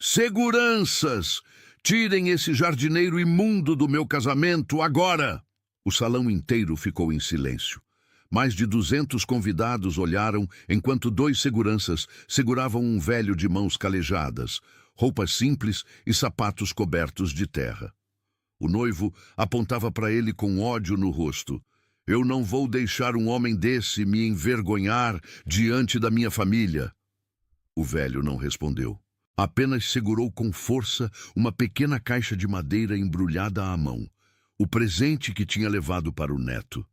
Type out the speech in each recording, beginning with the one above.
Seguranças! Tirem esse jardineiro imundo do meu casamento agora! O salão inteiro ficou em silêncio. Mais de 200 convidados olharam enquanto 2 seguranças seguravam um velho de mãos calejadas, roupas simples e sapatos cobertos de terra. O noivo apontava para ele com ódio no rosto. Eu não vou deixar um homem desse me envergonhar diante da minha família. O velho não respondeu. Apenas segurou com força uma pequena caixa de madeira embrulhada à mão, o presente que tinha levado para o neto.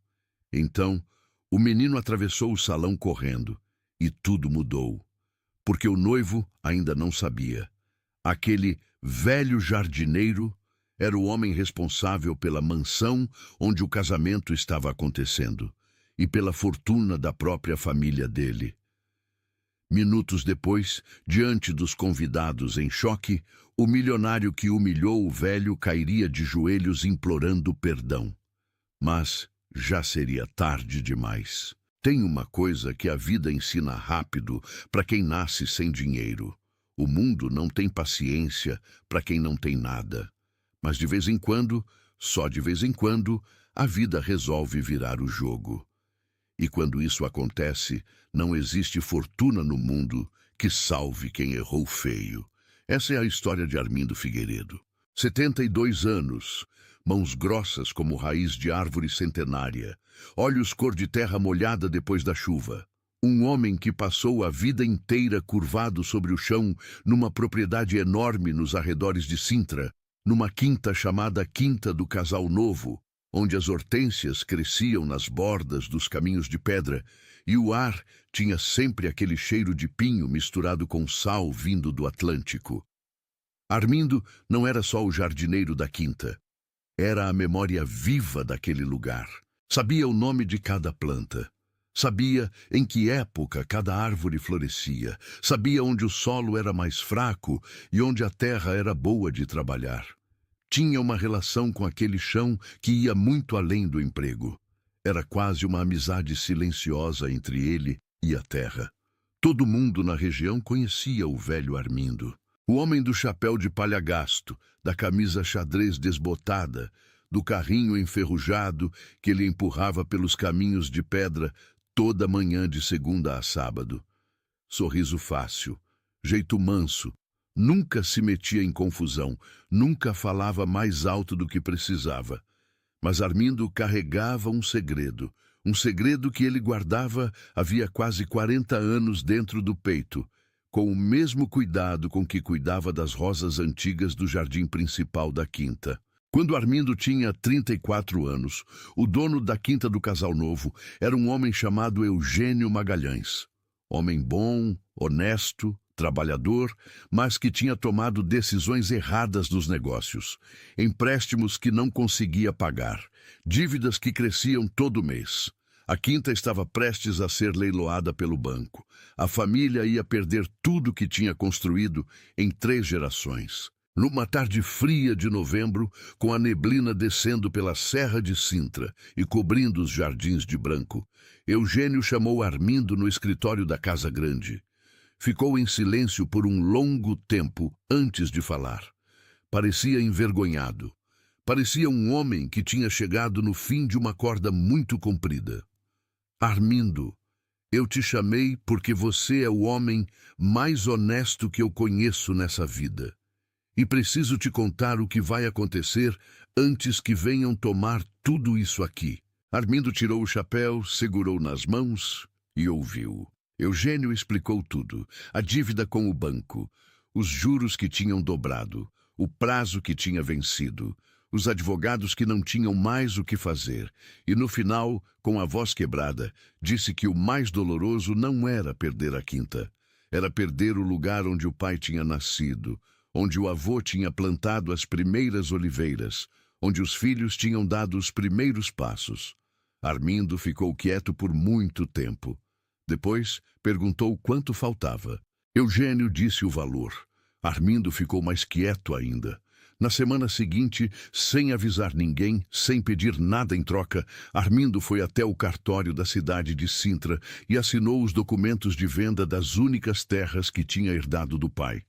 Então, o menino atravessou o salão correndo, e tudo mudou, porque o noivo ainda não sabia. Aquele velho jardineiro era o homem responsável pela mansão onde o casamento estava acontecendo, e pela fortuna da própria família dele. Minutos depois, diante dos convidados em choque, o milionário que humilhou o velho cairia de joelhos implorando perdão. Mas já seria tarde demais. Tem uma coisa que a vida ensina rápido para quem nasce sem dinheiro. O mundo não tem paciência para quem não tem nada. Mas de vez em quando, só de vez em quando, a vida resolve virar o jogo. E quando isso acontece, não existe fortuna no mundo que salve quem errou feio. Essa é a história de Armindo Figueiredo. 72 anos, mãos grossas como raiz de árvore centenária, olhos cor de terra molhada depois da chuva. Um homem que passou a vida inteira curvado sobre o chão numa propriedade enorme nos arredores de Sintra, numa quinta chamada Quinta do Casal Novo, onde as hortênsias cresciam nas bordas dos caminhos de pedra e o ar tinha sempre aquele cheiro de pinho misturado com sal vindo do Atlântico. Armindo não era só o jardineiro da quinta, era a memória viva daquele lugar. Sabia o nome de cada planta, sabia em que época cada árvore florescia, sabia onde o solo era mais fraco e onde a terra era boa de trabalhar. Tinha uma relação com aquele chão que ia muito além do emprego. Era quase uma amizade silenciosa entre ele e a terra. Todo mundo na região conhecia o velho Armindo. O homem do chapéu de palha gasto, da camisa xadrez desbotada, do carrinho enferrujado que ele empurrava pelos caminhos de pedra toda manhã de segunda a sábado. Sorriso fácil, jeito manso. Nunca se metia em confusão, nunca falava mais alto do que precisava. Mas Armindo carregava um segredo que ele guardava havia quase 40 anos dentro do peito, com o mesmo cuidado com que cuidava das rosas antigas do jardim principal da quinta. Quando Armindo tinha 34 anos, o dono da Quinta do Casal Novo era um homem chamado Eugênio Magalhães. Homem bom, honesto, trabalhador, mas que tinha tomado decisões erradas nos negócios, empréstimos que não conseguia pagar, dívidas que cresciam todo mês. A quinta estava prestes a ser leiloada pelo banco. A família ia perder tudo que tinha construído em 3 gerações. Numa tarde fria de novembro, com a neblina descendo pela Serra de Sintra e cobrindo os jardins de branco, Eugênio chamou Armindo no escritório da Casa Grande. Ficou em silêncio por um longo tempo antes de falar. Parecia envergonhado. Parecia um homem que tinha chegado no fim de uma corda muito comprida. Armindo, eu te chamei porque você é o homem mais honesto que eu conheço nessa vida. E preciso te contar o que vai acontecer antes que venham tomar tudo isso aqui. Armindo tirou o chapéu, segurou nas mãos e ouviu. Eugênio explicou tudo, a dívida com o banco, os juros que tinham dobrado, o prazo que tinha vencido, os advogados que não tinham mais o que fazer, e no final, com a voz quebrada, disse que o mais doloroso não era perder a quinta, era perder o lugar onde o pai tinha nascido, onde o avô tinha plantado as primeiras oliveiras, onde os filhos tinham dado os primeiros passos. Armindo ficou quieto por muito tempo. Depois, perguntou quanto faltava. Eugênio disse o valor. Armindo ficou mais quieto ainda. Na semana seguinte, sem avisar ninguém, sem pedir nada em troca, Armindo foi até o cartório da cidade de Sintra e assinou os documentos de venda das únicas terras que tinha herdado do pai.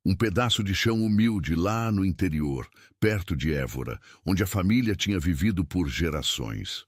Um pedaço de chão humilde lá no interior, perto de Évora, onde a família tinha vivido por gerações.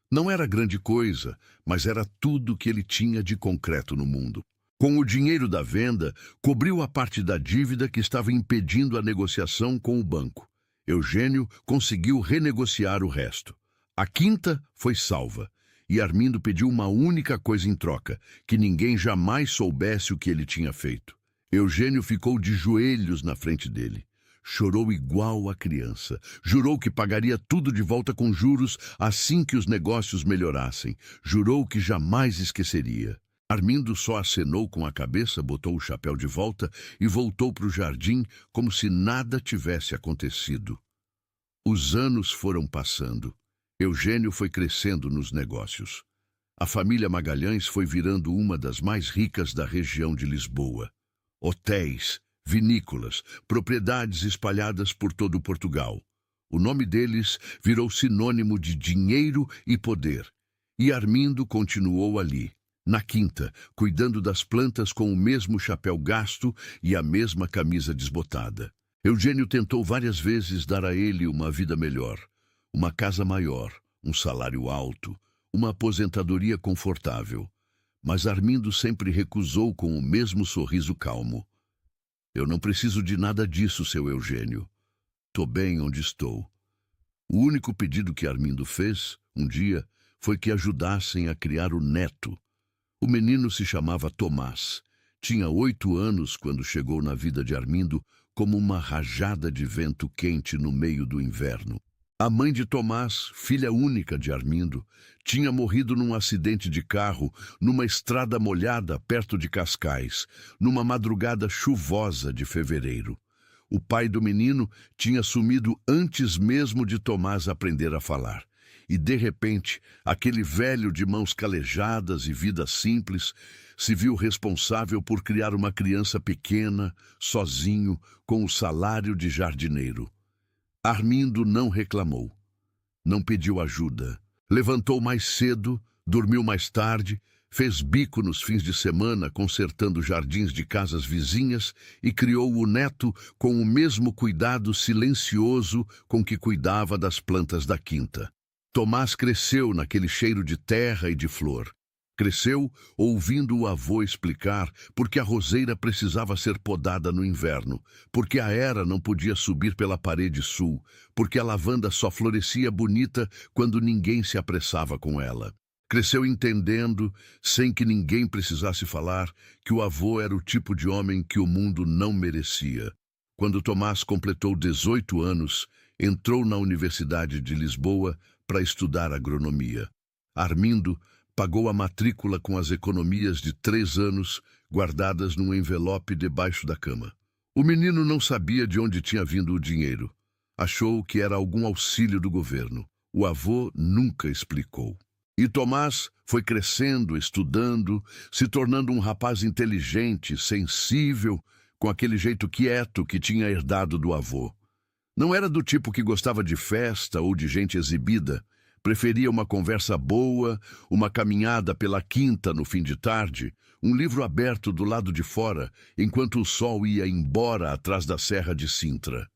Não era grande coisa, mas era tudo que ele tinha de concreto no mundo. Com o dinheiro da venda, cobriu a parte da dívida que estava impedindo a negociação com o banco. Eugênio conseguiu renegociar o resto. A quinta foi salva, e Armindo pediu uma única coisa em troca, que ninguém jamais soubesse o que ele tinha feito. Eugênio ficou de joelhos na frente dele. Chorou igual a criança. Jurou que pagaria tudo de volta com juros assim que os negócios melhorassem. Jurou que jamais esqueceria. Armindo só acenou com a cabeça, botou o chapéu de volta e voltou para o jardim como se nada tivesse acontecido. Os anos foram passando. Eugênio foi crescendo nos negócios. A família Magalhães foi virando uma das mais ricas da região de Lisboa. Hotéis, vinícolas, propriedades espalhadas por todo Portugal. O nome deles virou sinônimo de dinheiro e poder. E Armindo continuou ali, na quinta, cuidando das plantas com o mesmo chapéu gasto e a mesma camisa desbotada. Eugênio tentou várias vezes dar a ele uma vida melhor, uma casa maior, um salário alto, uma aposentadoria confortável. Mas Armindo sempre recusou com o mesmo sorriso calmo. Eu não preciso de nada disso, seu Eugênio. Tô bem onde estou. O único pedido que Armindo fez, um dia, foi que ajudassem a criar o neto. O menino se chamava Tomás. Tinha 8 anos quando chegou na vida de Armindo como uma rajada de vento quente no meio do inverno. A mãe de Tomás, filha única de Armindo, tinha morrido num acidente de carro numa estrada molhada perto de Cascais, numa madrugada chuvosa de fevereiro. O pai do menino tinha sumido antes mesmo de Tomás aprender a falar. E, de repente, aquele velho de mãos calejadas e vida simples se viu responsável por criar uma criança pequena, sozinho, com o salário de jardineiro. Armindo não reclamou, não pediu ajuda. Levantou mais cedo, dormiu mais tarde, fez bico nos fins de semana consertando jardins de casas vizinhas e criou o neto com o mesmo cuidado silencioso com que cuidava das plantas da quinta. Tomás cresceu naquele cheiro de terra e de flor. Cresceu ouvindo o avô explicar por que a roseira precisava ser podada no inverno, porque a era não podia subir pela parede sul, porque a lavanda só florescia bonita quando ninguém se apressava com ela. Cresceu entendendo, sem que ninguém precisasse falar, que o avô era o tipo de homem que o mundo não merecia. Quando Tomás completou 18 anos, entrou na Universidade de Lisboa para estudar agronomia. Armindo pagou a matrícula com as economias de 3 anos guardadas num envelope debaixo da cama. O menino não sabia de onde tinha vindo o dinheiro. Achou que era algum auxílio do governo. O avô nunca explicou. E Tomás foi crescendo, estudando, se tornando um rapaz inteligente, sensível, com aquele jeito quieto que tinha herdado do avô. Não era do tipo que gostava de festa ou de gente exibida. Preferia uma conversa boa, uma caminhada pela quinta no fim de tarde, um livro aberto do lado de fora, enquanto o sol ia embora atrás da Serra de Sintra.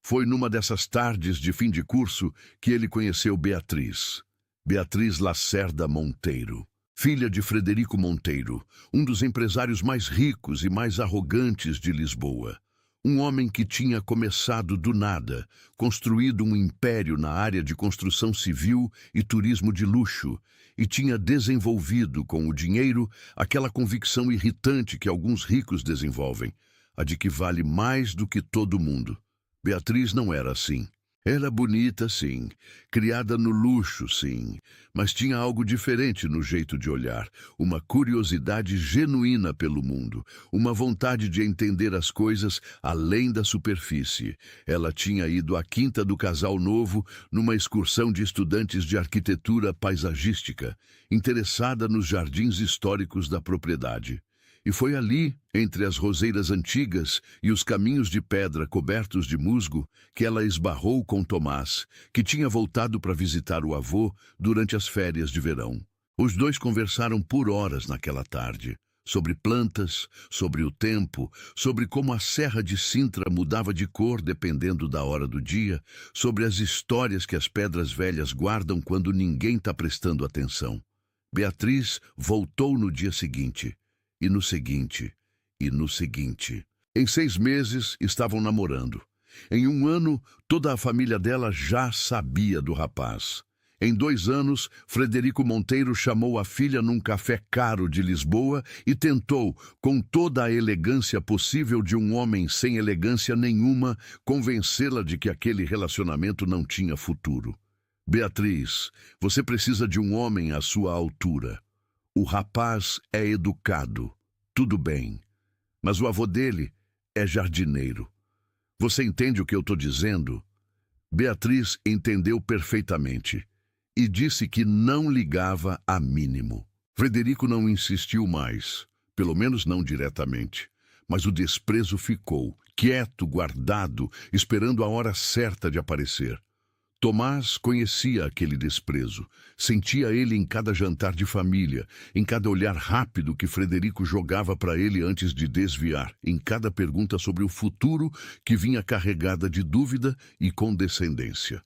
Foi numa dessas tardes de fim de curso que ele conheceu Beatriz. Beatriz Lacerda Monteiro, filha de Frederico Monteiro, um dos empresários mais ricos e mais arrogantes de Lisboa. Um homem que tinha começado do nada, construído um império na área de construção civil e turismo de luxo, e tinha desenvolvido com o dinheiro aquela convicção irritante que alguns ricos desenvolvem, a de que vale mais do que todo mundo. Beatriz não era assim. Era bonita, sim, criada no luxo, sim, mas tinha algo diferente no jeito de olhar, uma curiosidade genuína pelo mundo, uma vontade de entender as coisas além da superfície. Ela tinha ido à quinta do Casal Novo numa excursão de estudantes de arquitetura paisagística, interessada nos jardins históricos da propriedade. E foi ali, entre as roseiras antigas e os caminhos de pedra cobertos de musgo, que ela esbarrou com Tomás, que tinha voltado para visitar o avô durante as férias de verão. Os dois conversaram por horas naquela tarde. sobre plantas, sobre o tempo, sobre como a Serra de Sintra mudava de cor dependendo da hora do dia, sobre as histórias que as pedras velhas guardam quando ninguém está prestando atenção. Beatriz voltou no dia seguinte, e no seguinte, e no seguinte. Em 6 meses, estavam namorando. Em 1 ano, toda a família dela já sabia do rapaz. Em 2 anos, Frederico Monteiro chamou a filha num café caro de Lisboa e tentou, com toda a elegância possível de um homem sem elegância nenhuma, convencê-la de que aquele relacionamento não tinha futuro. Beatriz, você precisa de um homem à sua altura. O rapaz é educado, tudo bem, mas o avô dele é jardineiro. Você entende o que eu estou dizendo? Beatriz entendeu perfeitamente e disse que não ligava a mínimo. Frederico não insistiu mais, pelo menos não diretamente, mas o desprezo ficou, quieto, guardado, esperando a hora certa de aparecer. Tomás conhecia aquele desprezo, sentia ele em cada jantar de família, em cada olhar rápido que Frederico jogava para ele antes de desviar, em cada pergunta sobre o futuro que vinha carregada de dúvida e condescendência.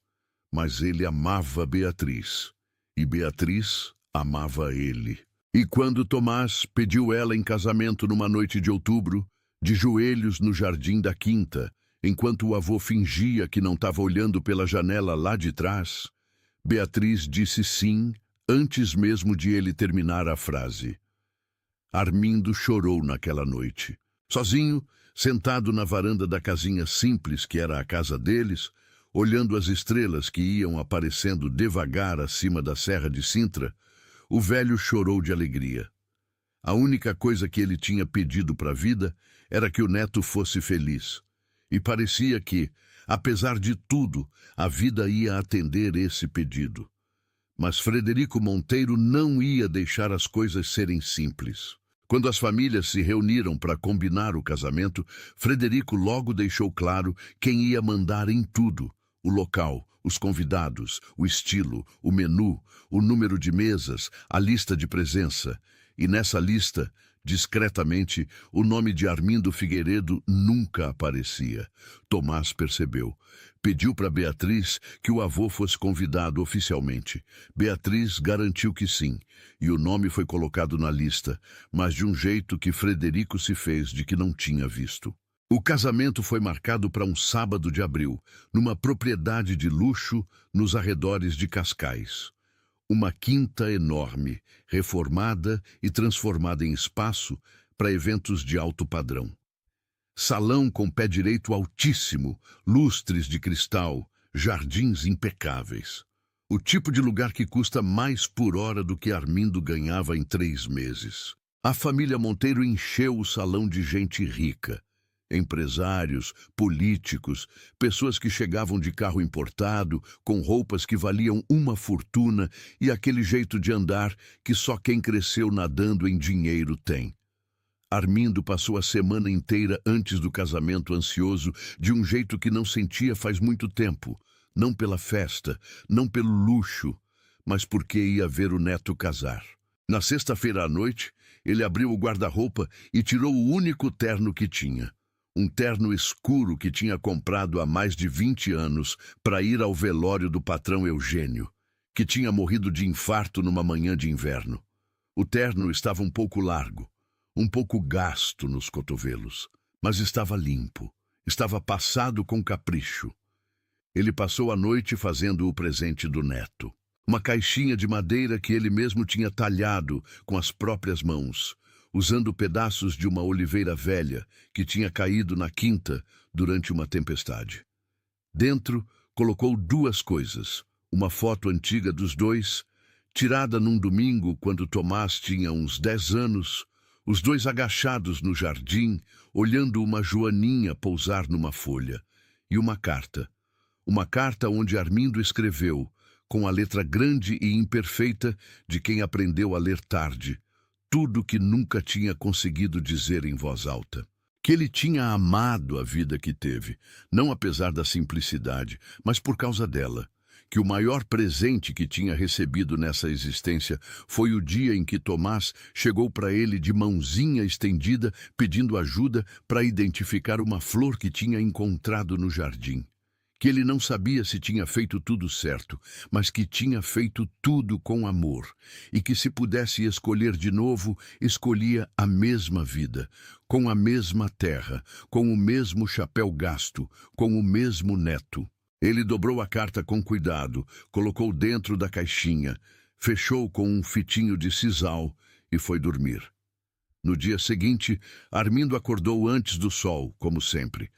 Mas ele amava Beatriz, e Beatriz amava ele. E quando Tomás pediu ela em casamento numa noite de outubro, de joelhos no jardim da quinta, enquanto o avô fingia que não estava olhando pela janela lá de trás, Beatriz disse sim, antes mesmo de ele terminar a frase. Armindo chorou naquela noite. Sozinho, sentado na varanda da casinha simples que era a casa deles, olhando as estrelas que iam aparecendo devagar acima da Serra de Sintra, o velho chorou de alegria. A única coisa que ele tinha pedido para a vida era que o neto fosse feliz. E parecia que, apesar de tudo, a vida ia atender esse pedido. Mas Frederico Monteiro não ia deixar as coisas serem simples. Quando as famílias se reuniram para combinar o casamento, Frederico logo deixou claro quem ia mandar em tudo: o local, os convidados, o estilo, o menu, o número de mesas, a lista de presença. E nessa lista, discretamente, o nome de Armindo Figueiredo nunca aparecia. Tomás percebeu. Pediu para Beatriz que o avô fosse convidado oficialmente. Beatriz garantiu que sim, e o nome foi colocado na lista, mas de um jeito que Frederico se fez de que não tinha visto. O casamento foi marcado para um sábado de abril, numa propriedade de luxo nos arredores de Cascais. Uma quinta enorme, reformada e transformada em espaço para eventos de alto padrão. Salão com pé direito altíssimo, lustres de cristal, jardins impecáveis. O tipo de lugar que custa mais por hora do que Armindo ganhava em 3 meses. A família Monteiro encheu o salão de gente rica. Empresários, políticos, pessoas que chegavam de carro importado, com roupas que valiam uma fortuna e aquele jeito de andar que só quem cresceu nadando em dinheiro tem. Armindo passou a semana inteira antes do casamento ansioso de um jeito que não sentia faz muito tempo, não pela festa, não pelo luxo, mas porque ia ver o neto casar. Na sexta-feira à noite, ele abriu o guarda-roupa e tirou o único terno que tinha. Um terno escuro que tinha comprado há mais de 20 anos para ir ao velório do patrão Eugênio, que tinha morrido de infarto numa manhã de inverno. O terno estava um pouco largo, um pouco gasto nos cotovelos, mas estava limpo, estava passado com capricho. Ele passou a noite fazendo o presente do neto. Uma caixinha de madeira que ele mesmo tinha talhado com as próprias mãos, usando pedaços de uma oliveira velha que tinha caído na quinta durante uma tempestade. Dentro, colocou 2 coisas: uma foto antiga dos dois, tirada num domingo quando Tomás tinha uns 10 anos, os dois agachados no jardim, olhando uma joaninha pousar numa folha, e uma carta onde Armindo escreveu, com a letra grande e imperfeita de quem aprendeu a ler tarde, tudo que nunca tinha conseguido dizer em voz alta. Que ele tinha amado a vida que teve, não apesar da simplicidade, mas por causa dela. que o maior presente que tinha recebido nessa existência foi o dia em que Tomás chegou para ele de mãozinha estendida, pedindo ajuda para identificar uma flor que tinha encontrado no jardim. Que ele não sabia se tinha feito tudo certo, mas que tinha feito tudo com amor, e que se pudesse escolher de novo, escolhia a mesma vida, com a mesma terra, com o mesmo chapéu gasto, com o mesmo neto. Ele dobrou a carta com cuidado, colocou dentro da caixinha, fechou com um fitinho de sisal e foi dormir. No dia seguinte, Armindo acordou antes do sol, como sempre.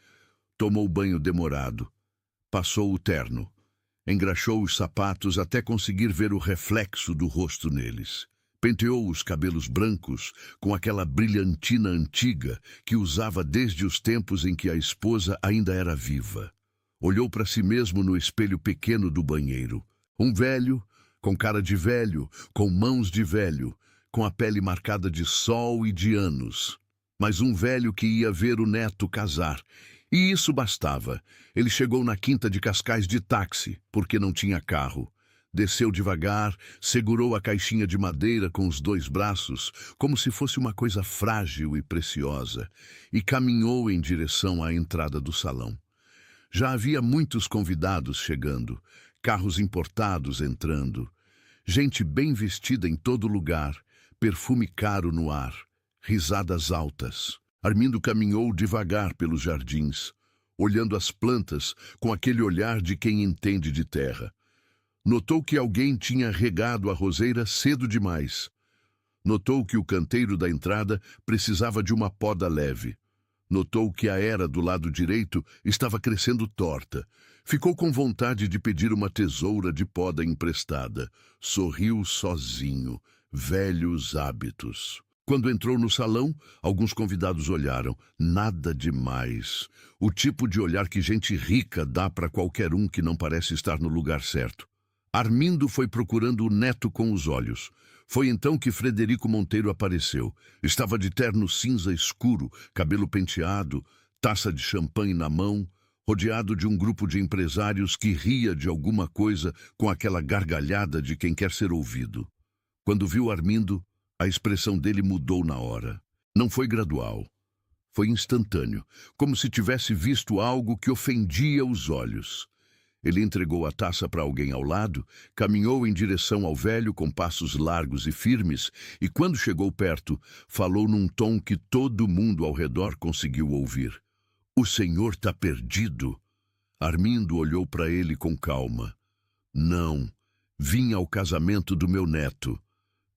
Tomou banho demorado. Passou o terno. Engraxou os sapatos até conseguir ver o reflexo do rosto neles. Penteou os cabelos brancos com aquela brilhantina antiga que usava desde os tempos em que a esposa ainda era viva. Olhou para si mesmo no espelho pequeno do banheiro. Um velho, com cara de velho, com mãos de velho, com a pele marcada de sol e de anos. Mas um velho que ia ver o neto casar. E isso bastava. Ele chegou na quinta de Cascais de táxi, porque não tinha carro. Desceu devagar, segurou a caixinha de madeira com os 2 braços, como se fosse uma coisa frágil e preciosa, e caminhou em direção à entrada do salão. Já havia muitos convidados chegando, carros importados entrando, gente bem vestida em todo lugar, perfume caro no ar, risadas altas. Armindo caminhou devagar pelos jardins, olhando as plantas com aquele olhar de quem entende de terra. Notou que alguém tinha regado a roseira cedo demais. Notou que o canteiro da entrada precisava de uma poda leve. Notou que a era do lado direito estava crescendo torta. Ficou com vontade de pedir uma tesoura de poda emprestada. Sorriu sozinho. Velhos hábitos. Quando entrou no salão, alguns convidados olharam. Nada demais. O tipo de olhar que gente rica dá para qualquer um que não parece estar no lugar certo. Armindo foi procurando o neto com os olhos. Foi então que Frederico Monteiro apareceu. Estava de terno cinza escuro, cabelo penteado, taça de champanhe na mão, rodeado de um grupo de empresários que ria de alguma coisa com aquela gargalhada de quem quer ser ouvido. Quando viu Armindo, a expressão dele mudou na hora. Não foi gradual. Foi instantâneo, como se tivesse visto algo que ofendia os olhos. Ele entregou a taça para alguém ao lado, caminhou em direção ao velho com passos largos e firmes, e quando chegou perto, falou num tom que todo mundo ao redor conseguiu ouvir. "O senhor está perdido." Armindo olhou para ele com calma. "Não, vim ao casamento do meu neto."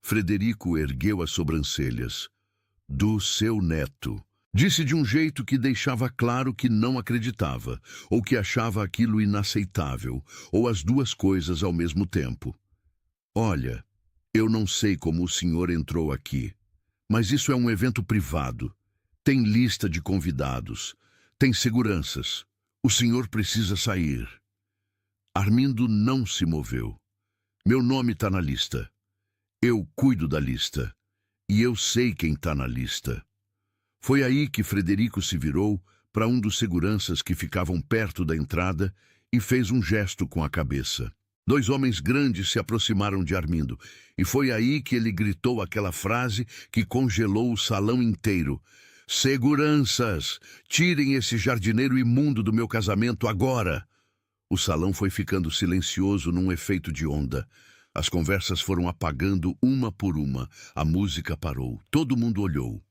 Frederico ergueu as sobrancelhas. "Do seu neto." Disse de um jeito que deixava claro que não acreditava, ou que achava aquilo inaceitável, ou as duas coisas ao mesmo tempo. "Olha, eu não sei como o senhor entrou aqui, mas isso é um evento privado. Tem lista de convidados, tem seguranças. O senhor precisa sair." Armindo não se moveu. "Meu nome está na lista. Eu cuido da lista. E eu sei quem está na lista." Foi aí que Frederico se virou para um dos seguranças que ficavam perto da entrada e fez um gesto com a cabeça. 2 homens grandes se aproximaram de Armindo, e foi aí que ele gritou aquela frase que congelou o salão inteiro. "Seguranças! Tirem esse jardineiro imundo do meu casamento agora!" O salão foi ficando silencioso num efeito de onda. As conversas foram apagando uma por uma. A música parou. Todo mundo olhou.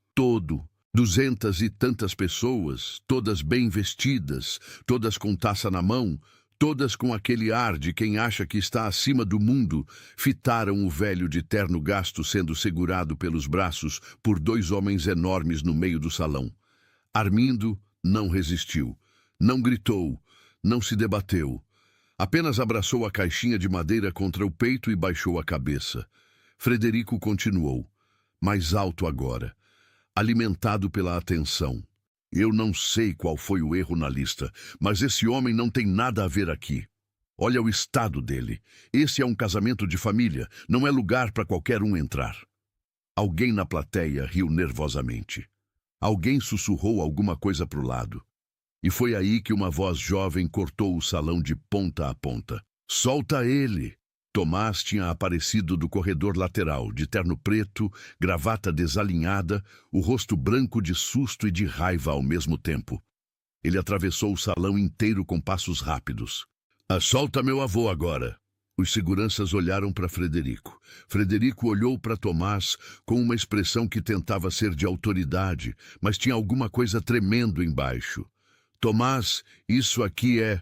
200 e tantas pessoas, todas bem vestidas, todas com taça na mão, todas com aquele ar de quem acha que está acima do mundo, fitaram o velho de terno gasto sendo segurado pelos braços por 2 homens enormes no meio do salão. Armindo não resistiu, não gritou, não se debateu. Apenas abraçou a caixinha de madeira contra o peito e baixou a cabeça. Frederico continuou, mais alto agora, alimentado pela atenção. "Eu não sei qual foi o erro na lista, mas esse homem não tem nada a ver aqui. Olha o estado dele. Esse é um casamento de família, não é lugar para qualquer um entrar." Alguém na plateia riu nervosamente. Alguém sussurrou alguma coisa para o lado. E foi aí que uma voz jovem cortou o salão de ponta a ponta. Solta ele! Tomás tinha aparecido do corredor lateral, de terno preto, gravata desalinhada, o rosto branco de susto e de raiva ao mesmo tempo. Ele atravessou o salão inteiro com passos rápidos. Solta meu avô agora! Os seguranças olharam para Frederico. Frederico olhou para Tomás com uma expressão que tentava ser de autoridade, mas tinha alguma coisa tremendo embaixo. Tomás, isso aqui é...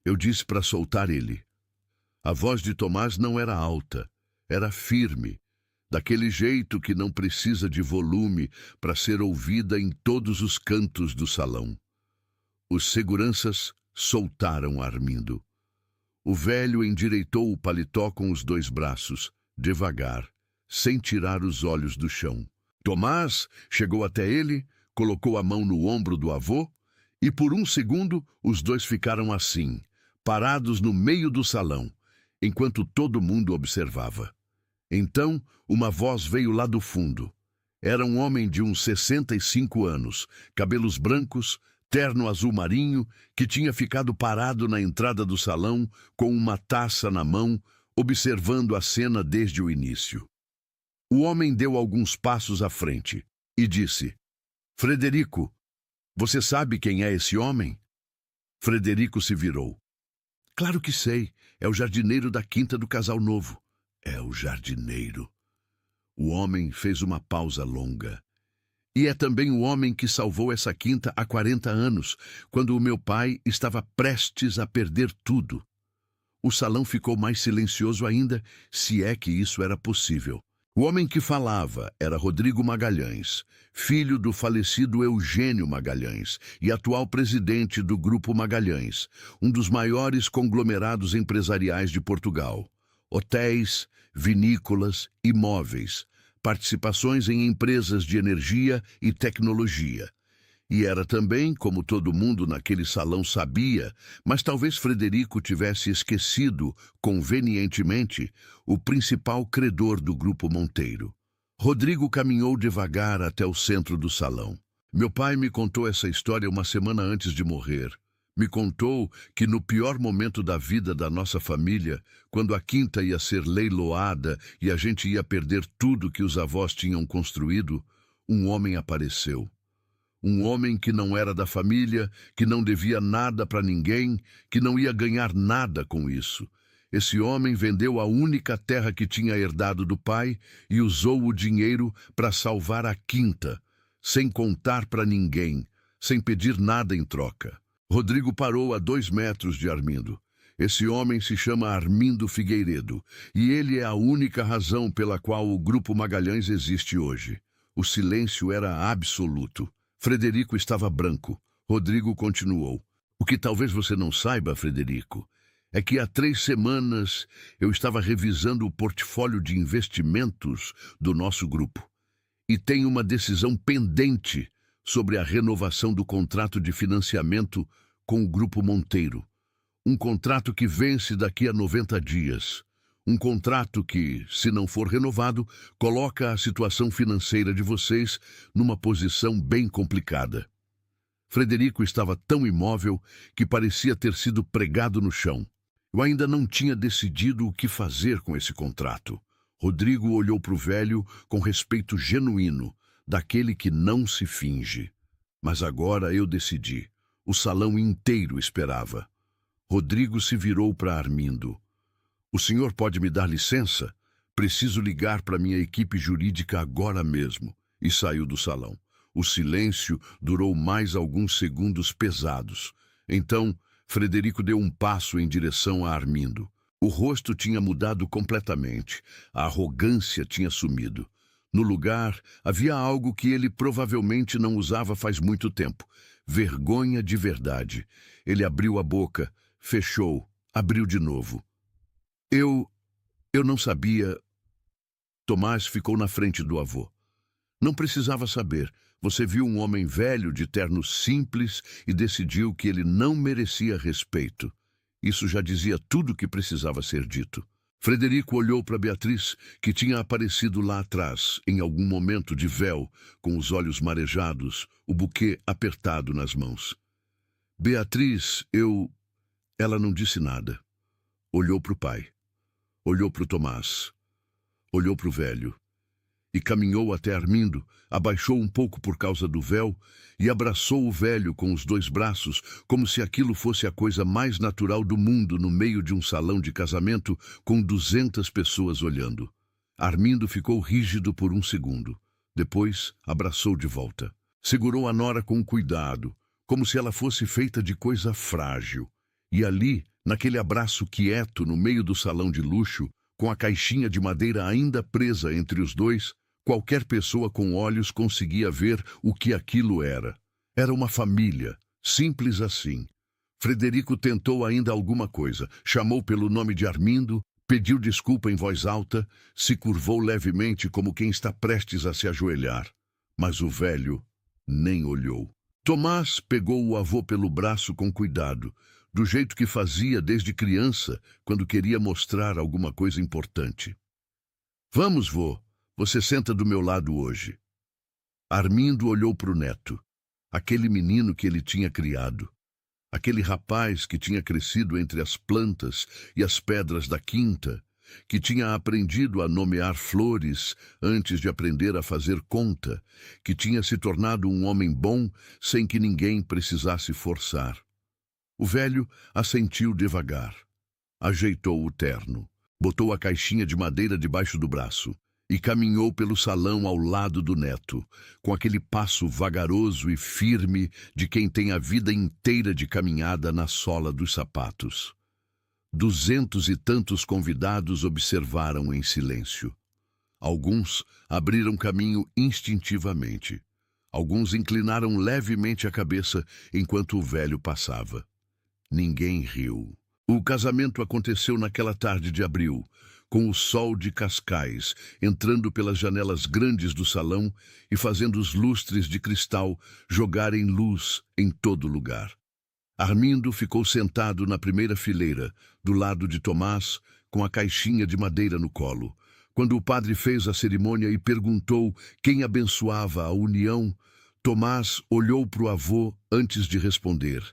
Eu disse para soltar ele. A voz de Tomás não era alta, era firme, daquele jeito que não precisa de volume para ser ouvida em todos os cantos do salão. Os seguranças soltaram Armindo. O velho endireitou o paletó com os 2 braços, devagar, sem tirar os olhos do chão. Tomás chegou até ele, colocou a mão no ombro do avô, e por um segundo os 2 ficaram assim, parados no meio do salão, enquanto todo mundo observava. Então, uma voz veio lá do fundo. Era um homem de uns 65 anos, cabelos brancos, terno azul marinho, que tinha ficado parado na entrada do salão com uma taça na mão, observando a cena desde o início. O homem deu alguns passos à frente e disse: Frederico, você sabe quem é esse homem? Frederico se virou. Claro que sei, é o jardineiro da quinta do casal novo. É o jardineiro. O homem fez uma pausa longa. E é também o homem que salvou essa quinta há 40 anos, quando o meu pai estava prestes a perder tudo. O salão ficou mais silencioso ainda, se é que isso era possível. O homem que falava era Rodrigo Magalhães, filho do falecido Eugênio Magalhães e atual presidente do Grupo Magalhães, um dos maiores conglomerados empresariais de Portugal. Hotéis, vinícolas, imóveis, participações em empresas de energia e tecnologia. E era também, como todo mundo naquele salão sabia, mas talvez Frederico tivesse esquecido, convenientemente, o principal credor do Grupo Monteiro. Rodrigo caminhou devagar até o centro do salão. Meu pai me contou essa história uma semana antes de morrer. Me contou que no pior momento da vida da nossa família, quando a quinta ia ser leiloada e a gente ia perder tudo que os avós tinham construído, um homem apareceu. Um homem que não era da família, que não devia nada para ninguém, que não ia ganhar nada com isso. Esse homem vendeu a única terra que tinha herdado do pai e usou o dinheiro para salvar a quinta, sem contar para ninguém, sem pedir nada em troca. Rodrigo parou a 2 metros de Armindo. Esse homem se chama Armindo Figueiredo, e ele é a única razão pela qual o Grupo Magalhães existe hoje. O silêncio era absoluto. Frederico estava branco. Rodrigo continuou. O que talvez você não saiba, Frederico, é que há 3 semanas eu estava revisando o portfólio de investimentos do nosso grupo. E tenho uma decisão pendente sobre a renovação do contrato de financiamento com o Grupo Monteiro. Um contrato que vence daqui a 90 dias. Um contrato que, se não for renovado, coloca a situação financeira de vocês numa posição bem complicada. Frederico estava tão imóvel que parecia ter sido pregado no chão. Eu ainda não tinha decidido o que fazer com esse contrato. Rodrigo olhou para o velho com respeito genuíno, daquele que não se finge. Mas agora eu decidi. O salão inteiro esperava. Rodrigo se virou para Armindo. O senhor pode me dar licença? Preciso ligar para minha equipe jurídica agora mesmo. E saiu do salão. O silêncio durou mais alguns segundos pesados. Então, Frederico deu um passo em direção a Armindo. O rosto tinha mudado completamente. A arrogância tinha sumido. No lugar, havia algo que ele provavelmente não usava faz muito tempo. Vergonha de verdade. Ele abriu a boca, fechou, abriu de novo. Eu não sabia. Tomás ficou na frente do avô. Não precisava saber. Você viu um homem velho de terno simples e decidiu que ele não merecia respeito. Isso já dizia tudo o que precisava ser dito. Frederico olhou para Beatriz, que tinha aparecido lá atrás, em algum momento de véu, com os olhos marejados, o buquê apertado nas mãos. Beatriz, Ela não disse nada. Olhou para o pai, olhou para o Tomás, olhou para o velho e caminhou até Armindo, abaixou um pouco por causa do véu e abraçou o velho com os 2 braços, como se aquilo fosse a coisa mais natural do mundo no meio de um salão de casamento com 200 pessoas olhando. Armindo ficou rígido por um segundo. Depois, abraçou de volta. Segurou a nora com cuidado, como se ela fosse feita de coisa frágil. E ali, naquele abraço quieto no meio do salão de luxo, com a caixinha de madeira ainda presa entre os dois, qualquer pessoa com olhos conseguia ver o que aquilo era. Era uma família, simples assim. Frederico tentou ainda alguma coisa, chamou pelo nome de Armindo, pediu desculpa em voz alta, se curvou levemente como quem está prestes a se ajoelhar. Mas o velho nem olhou. Tomás pegou o avô pelo braço com cuidado, do jeito que fazia desde criança, quando queria mostrar alguma coisa importante. Vamos, vô, você senta do meu lado hoje. Armindo olhou para o neto, aquele menino que ele tinha criado, aquele rapaz que tinha crescido entre as plantas e as pedras da quinta, que tinha aprendido a nomear flores antes de aprender a fazer conta, que tinha se tornado um homem bom sem que ninguém precisasse forçar. O velho assentiu devagar, ajeitou o terno, botou a caixinha de madeira debaixo do braço e caminhou pelo salão ao lado do neto, com aquele passo vagaroso e firme de quem tem a vida inteira de caminhada na sola dos sapatos. 200 e tantos convidados observaram em silêncio. Alguns abriram caminho instintivamente. Alguns inclinaram levemente a cabeça enquanto o velho passava. Ninguém riu. O casamento aconteceu naquela tarde de abril, com o sol de Cascais entrando pelas janelas grandes do salão e fazendo os lustres de cristal jogarem luz em todo lugar. Armindo ficou sentado na primeira fileira, do lado de Tomás, com a caixinha de madeira no colo. Quando o padre fez a cerimônia e perguntou quem abençoava a união, Tomás olhou para o avô antes de responder.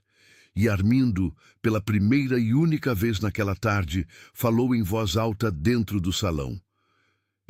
E Armindo, pela primeira e única vez naquela tarde, falou em voz alta dentro do salão.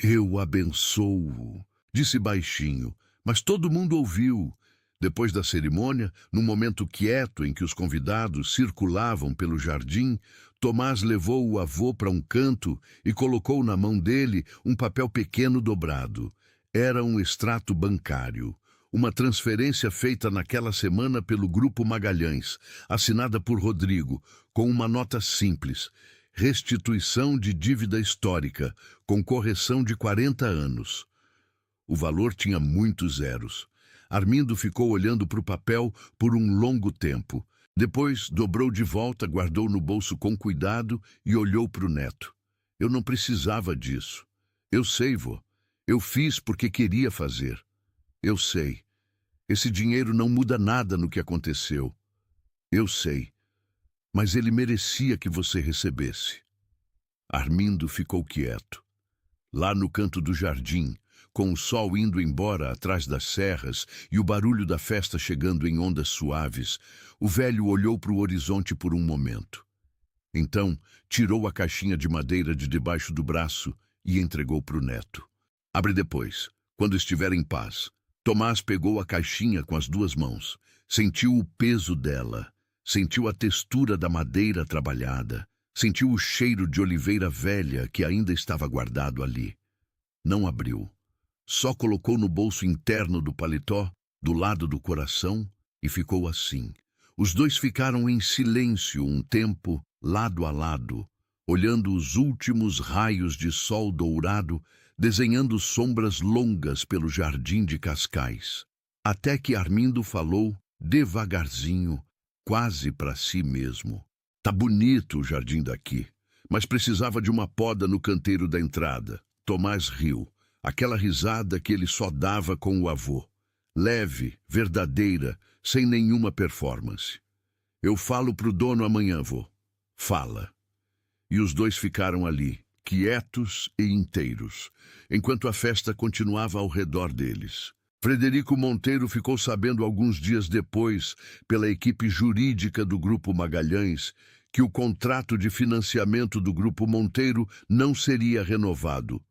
Eu abençoo, disse baixinho, mas todo mundo ouviu. Depois da cerimônia, num momento quieto em que os convidados circulavam pelo jardim, Tomás levou o avô para um canto e colocou na mão dele um papel pequeno dobrado. Era um extrato bancário. Uma transferência feita naquela semana pelo Grupo Magalhães, assinada por Rodrigo, com uma nota simples: restituição de dívida histórica, com correção de 40 anos. O valor tinha muitos zeros. Armindo ficou olhando para o papel por um longo tempo. Depois dobrou de volta, guardou no bolso com cuidado e olhou para o neto. Eu não precisava disso. Eu sei, vô. Eu fiz porque queria fazer. Eu sei. Esse dinheiro não muda nada no que aconteceu. Eu sei. Mas ele merecia que você recebesse. Armindo ficou quieto. Lá no canto do jardim, com o sol indo embora atrás das serras e o barulho da festa chegando em ondas suaves, o velho olhou para o horizonte por um momento. Então, tirou a caixinha de madeira de debaixo do braço e entregou para o neto. Abre depois, quando estiver em paz. Tomás pegou a caixinha com as 2 mãos, sentiu o peso dela, sentiu a textura da madeira trabalhada, sentiu o cheiro de oliveira velha que ainda estava guardado ali. Não abriu. Só colocou no bolso interno do paletó, do lado do coração, e ficou assim. Os dois ficaram em silêncio um tempo, lado a lado, olhando os últimos raios de sol dourado, desenhando sombras longas pelo jardim de Cascais. Até que Armindo falou, devagarzinho, quase para si mesmo. Tá bonito o jardim daqui, mas precisava de uma poda no canteiro da entrada. Tomás riu. Aquela risada que ele só dava com o avô. Leve, verdadeira, sem nenhuma performance. Eu falo pro dono amanhã, vô. Fala. E os dois ficaram ali, quietos e inteiros, enquanto a festa continuava ao redor deles. Frederico Monteiro ficou sabendo alguns dias depois, pela equipe jurídica do Grupo Magalhães, que o contrato de financiamento do Grupo Monteiro não seria renovado.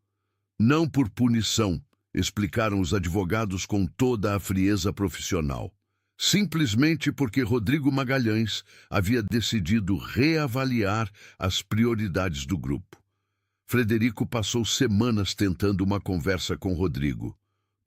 Não por punição, explicaram os advogados com toda a frieza profissional. Simplesmente porque Rodrigo Magalhães havia decidido reavaliar as prioridades do grupo. Frederico passou semanas tentando uma conversa com Rodrigo.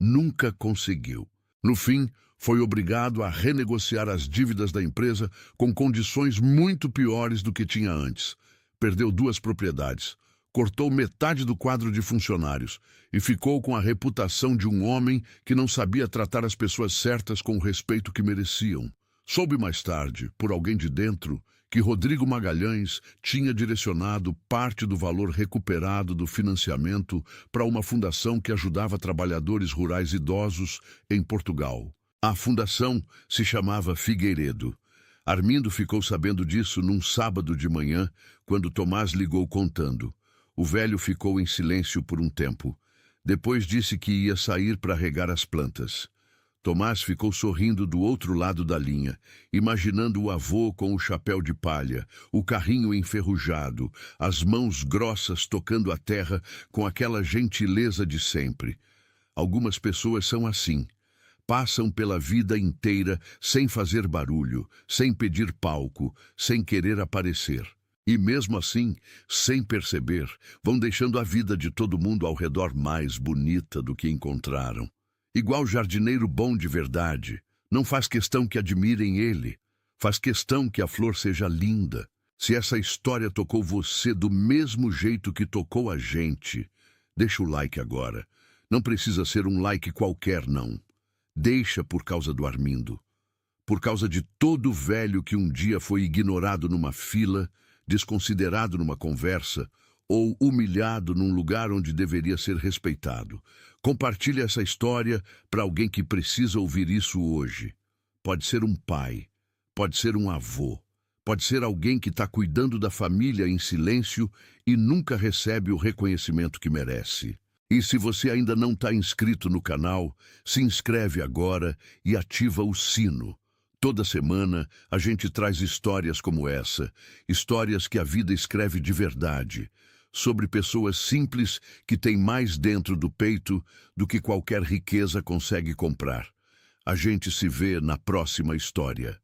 Nunca conseguiu. No fim, foi obrigado a renegociar as dívidas da empresa com condições muito piores do que tinha antes. Perdeu 2 propriedades, cortou metade do quadro de funcionários e ficou com a reputação de um homem que não sabia tratar as pessoas certas com o respeito que mereciam. Soube mais tarde, por alguém de dentro, que Rodrigo Magalhães tinha direcionado parte do valor recuperado do financiamento para uma fundação que ajudava trabalhadores rurais idosos em Portugal. A fundação se chamava Figueiredo. Armindo ficou sabendo disso num sábado de manhã, quando Tomás ligou contando. O velho ficou em silêncio por um tempo. Depois disse que ia sair para regar as plantas. Tomás ficou sorrindo do outro lado da linha, imaginando o avô com o chapéu de palha, o carrinho enferrujado, as mãos grossas tocando a terra com aquela gentileza de sempre. Algumas pessoas são assim. Passam pela vida inteira sem fazer barulho, sem pedir palco, sem querer aparecer. E mesmo assim, sem perceber, vão deixando a vida de todo mundo ao redor mais bonita do que encontraram. Igual jardineiro bom de verdade, não faz questão que admirem ele, faz questão que a flor seja linda. Se essa história tocou você do mesmo jeito que tocou a gente, deixa o like agora. Não precisa ser um like qualquer, não. Deixa por causa do Armindo. Por causa de todo velho que um dia foi ignorado numa fila, desconsiderado numa conversa ou humilhado num lugar onde deveria ser respeitado. Compartilhe essa história para alguém que precisa ouvir isso hoje. Pode ser um pai, pode ser um avô, pode ser alguém que está cuidando da família em silêncio e nunca recebe o reconhecimento que merece. E se você ainda não está inscrito no canal, se inscreve agora e ativa o sino. Toda semana a gente traz histórias como essa, histórias que a vida escreve de verdade, sobre pessoas simples que têm mais dentro do peito do que qualquer riqueza consegue comprar. A gente se vê na próxima história.